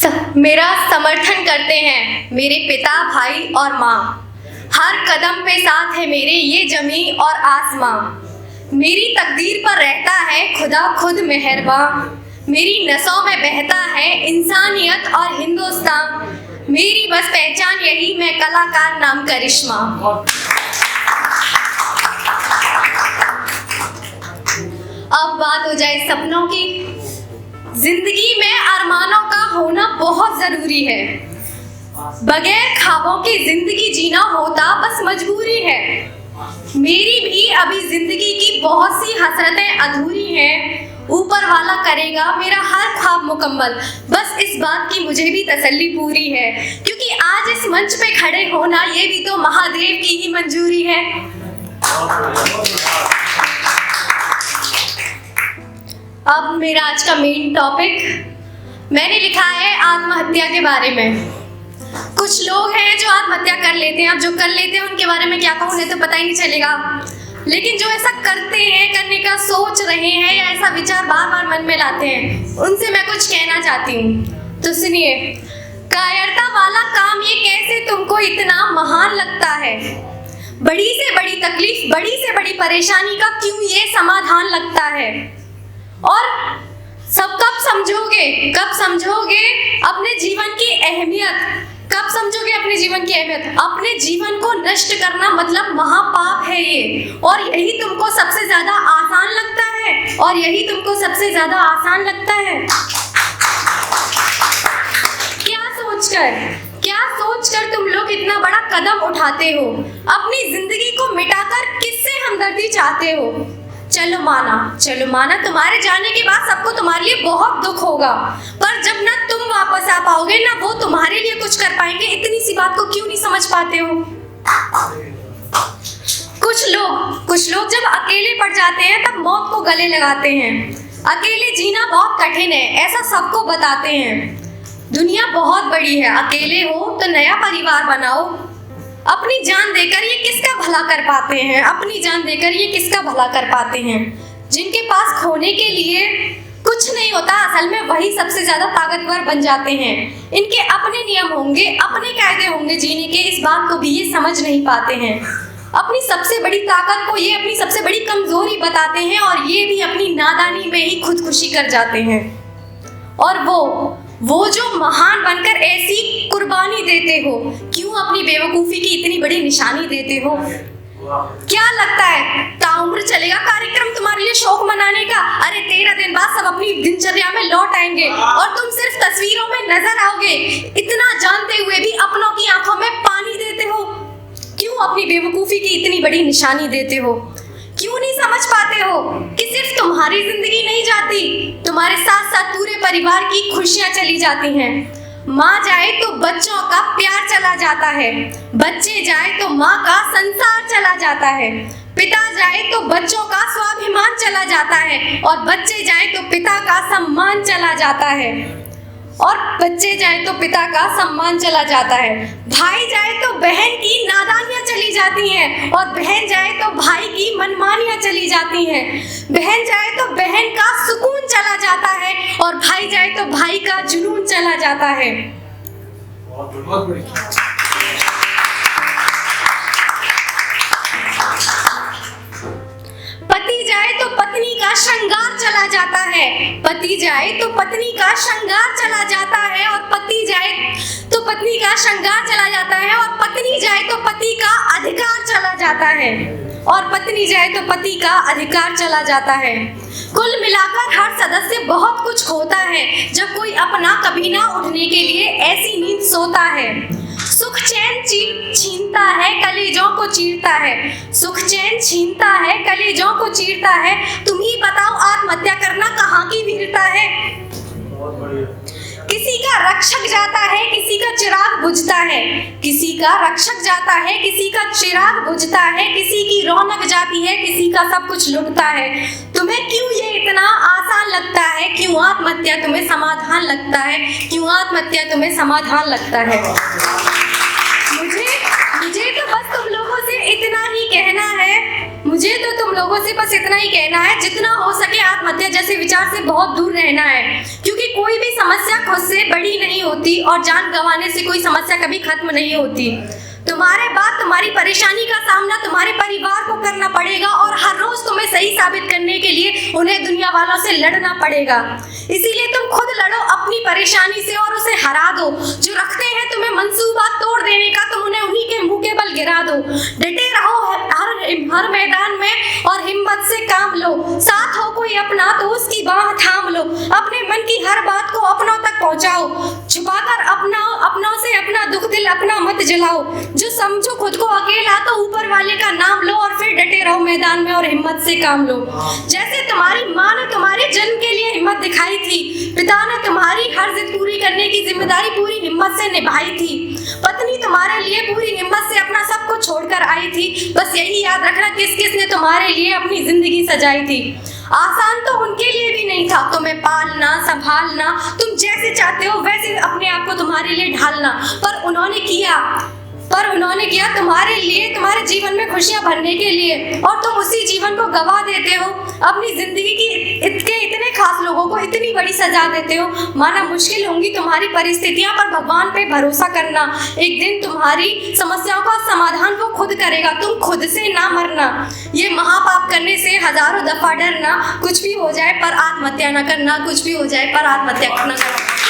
मेरा समर्थन करते हैं मेरे पिता, भाई और माँ। हर कदम पे साथ है मेरे ये जमी और आसमां। मेरी तकदीर पर रहता है खुदा खुद मेहरबान। मेरी नसों में बहता है इंसानियत और हिंदुस्तान। मेरी बस पहचान यही, मैं कलाकार नाम करिश्मा। अब बात हो जाए सपनों की। जिंदगी में अरमानों का होना बहुत जरूरी है। बगैर ख्वाबों की जिंदगी जीना होता बस मजबूरी है। मेरी भी अभी जिंदगी की बहुत सी हसरतें अधूरी हैं। ऊपर वाला करेगा मेरा हर ख्वाब मुकम्मल, बस इस बात की मुझे भी तसल्ली पूरी है, क्योंकि आज इस मंच पे खड़े होना ये भी तो महादेव की ही मंजूरी है। अब मेरा आज का मेन टॉपिक मैंने लिखा है आत्महत्या के बारे में। कुछ लोग हैं जो आत्महत्या कर लेते हैं। अब जो कर लेते हैं उनके बारे में क्या कहूँ, उन्हें तो पता ही नहीं चलेगा, लेकिन जो ऐसा करते हैं, करने का सोच रहे हैं या ऐसा विचार बार बार मन में लाते हैं, उनसे मैं कुछ कहना चाहती हूँ। तो सुनिए, कायरता वाला काम ये कैसे तुमको इतना महान लगता है? बड़ी से बड़ी तकलीफ, बड़ी से बड़ी परेशानी का क्यों ये समाधान लगता है? और सब कब समझोगे अपने जीवन की अहमियत? कब समझोगे अपने जीवन की अहमियत? अपने जीवन को नष्ट करना मतलब महापाप है ये, और यही तुमको सबसे ज्यादा आसान लगता है, और यही तुमको सबसे ज्यादा आसान लगता है। क्या सोचकर तुम लोग इतना बड़ा कदम उठाते हो? अपनी जिंदगी को मिटाकर किससे हमदर्दी चाहते हो? चलो माना तुम्हारे जाने के बाद सबको तुम्हारे लिए बहुत दुख होगा, पर जब ना तुम वापस आ पाओगे ना वो तुम्हारे लिए कुछ कर पाएंगे। इतनी सी बात को क्यों नहीं समझ पाते हो? कुछ लोग जब अकेले पड़ जाते हैं तब मौत को गले लगाते हैं। अकेले जीना बहुत कठिन है, ऐसा सबको बताते हैं। दुनिया बहुत बड़ी है, अकेले हो तो नया परिवार बनाओ। अपनी जान देकर ये किसका भला कर पाते हैं? अपनी जान देकर ये किसका भला कर पाते हैं? जिनके पास खोने के लिए कुछ नहीं होता, असल में वही सबसे ज्यादा ताकतवर बन जाते हैं। इनके अपने नियम होंगे, अपने कायदे होंगे जीने के, इस बात को भी ये समझ नहीं पाते हैं। अपनी सबसे बड़ी ताकत को ये अपनी सबसे बड़ी कमजोरी बताते हैं, और ये भी अपनी नादानी में ही खुदकुशी कर जाते हैं। और वो जो महान बनकर ऐसी कुर्बानी देते हो, क्यों अपनी बेवकूफी की इतनी बड़ी निशानी देते हो? क्या लगता है ताउम्र चलेगा कार्यक्रम तुम्हारे लिए शौक मनाने का? अरे 13 दिन बाद सब अपनी दिनचर्या में लौट आएंगे और तुम सिर्फ तस्वीरों में नजर आओगे। इतना जानते हुए भी अपनों की आंखों में पानी देते हो। क्यों अपनी बेवकूफी की इतनी बड़ी निशानी देते हो? क्यों नहीं समझ पाते हो कि सिर्फ तुम्हारी जिंदगी नहीं जाती, तुम्हारे साथ साथ पूरे परिवार की खुशियां चली जाती हैं। माँ जाए तो बच्चों का प्यार चला जाता है, बच्चे जाए तो माँ का संसार चला जाता है, पिता जाए तो बच्चों का स्वाभिमान चला जाता है, और बच्चे जाए तो पिता का सम्मान चला जाता है, और बच्चे जाए तो पिता का सम्मान चला जाता है। भाई जाए तो बहन की नादानियां चली जाती हैं, और बहन जाए तो भाई की मनमानियां चली जाती हैं। बहन जाए तो बहन का सुकून चला जाता है, और भाई जाए तो भाई का जुनून चला जाता है। पति जाए तो पत्नी का श्रृंगार चला जाता है, पति जाए तो पत्नी का श्रृंगार चला जाता है, और पति जाए तो पत्नी का श्रृंगार चला जाता है, और पत्नी जाए तो पति का अधिकार चला जाता है, और पत्नी जाए तो पति का अधिकार चला जाता है। कुल मिलाकर हर सदस्य बहुत कुछ खोता है जब कोई अपना कभी ना उठने के लिए ऐसी नींद सोता है। सुख चैन छीनता है, कलेजों को चीरता है। सुख चैन छीनता है, कलेजों को चीरता है। तुम ही बताओ आत्महत्या करना कहाँ की वीरता है? किसी का रक्षक जाता है, किसी का चिराग बुझता है। किसी का रक्षक जाता है, किसी का चिराग बुझता है। किसी की रौनक जाती है, किसी का सब कुछ लुटता है। तुम्हें क्यों ये इतना आसान लगता है? क्यों आत्महत्या तुम्हें समाधान लगता है? क्यों आत्महत्या तुम्हें समाधान लगता है? मुझे तो बस तुम लोगों से इतना ही कहना है, जितना हो सके आत्महत्या जैसे विचार से बहुत दूर रहना है, क्योंकि कोई भी समस्या खुद से बड़ी नहीं होती और जान गंवाने से कोई समस्या कभी खत्म नहीं होती। तुम्हारे बाद तुम्हारी परेशानी का सामना तुम्हारे परिवार को करना पड़ेगा और हर रोज तुम्हें सही साबित करने के लिए उन्हें दुनिया वालों से लड़ना पड़ेगा। इसीलिए तुम खुद लड़ो अपनी परेशानी से और उसे हरा दो। जो रखते हैं तुम्हें मंसूबा तोड़ देने का, तुम उन्हें उन्हीं के मुंह के बल गिरा दो। डटे रहो हर मैदान में और हिम्मत से काम लो। साथ हो कोई अपना तो उसकी बाह थाम लो। अपने मन की हर बात को अपनों तक पहुंचाओ। छुपाकर अपनों से अपना दुख दिल अपना मत जलाओ। जो समझो खुद को अकेला तो ऊपर वाले का नाम लो और फिर डटे रहो मैदान में और हिम्मत से काम लो। जैसे तुम्हारी माँ ने तुम्हारे जन्म के लिए हिम्मत दिखाई थी, पिता ने तुम्हारी हर जिद पूरी करने की जिम्मेदारी पूरी हिम्मत से निभाई थी, पत्नी तुम्हारे लिए पूरी हिम्मत से अपना सब कुछ छोड़कर आई थी। बस यही याद रखना किस किस ने तुम्हारे लिए अपनी जिंदगी सजाई थी। आसान तो उनके लिए भी नहीं था तुम्हें पालना संभालना, तुम जैसे चाहते हो वैसे अपने आप को तुम्हारे लिए ढालना, पर उन्होंने किया तुम्हारे लिए, तुम्हारे जीवन में खुशियां भरने के लिए, और तुम उसी जीवन को गवा देते हो। अपनी जिंदगी की इतने खास लोगों को इतनी बड़ी सजा देते हो। माना मुश्किल होंगी तुम्हारी परिस्थितियां, पर भगवान पे भरोसा करना, एक दिन तुम्हारी समस्याओं का समाधान वो खुद करेगा। तुम खुद से ना मरना, ये महापाप करने से हजारों दफा डरना। कुछ भी हो जाए पर आत्महत्या न करना, कुछ भी हो जाए पर आत्महत्या न करना।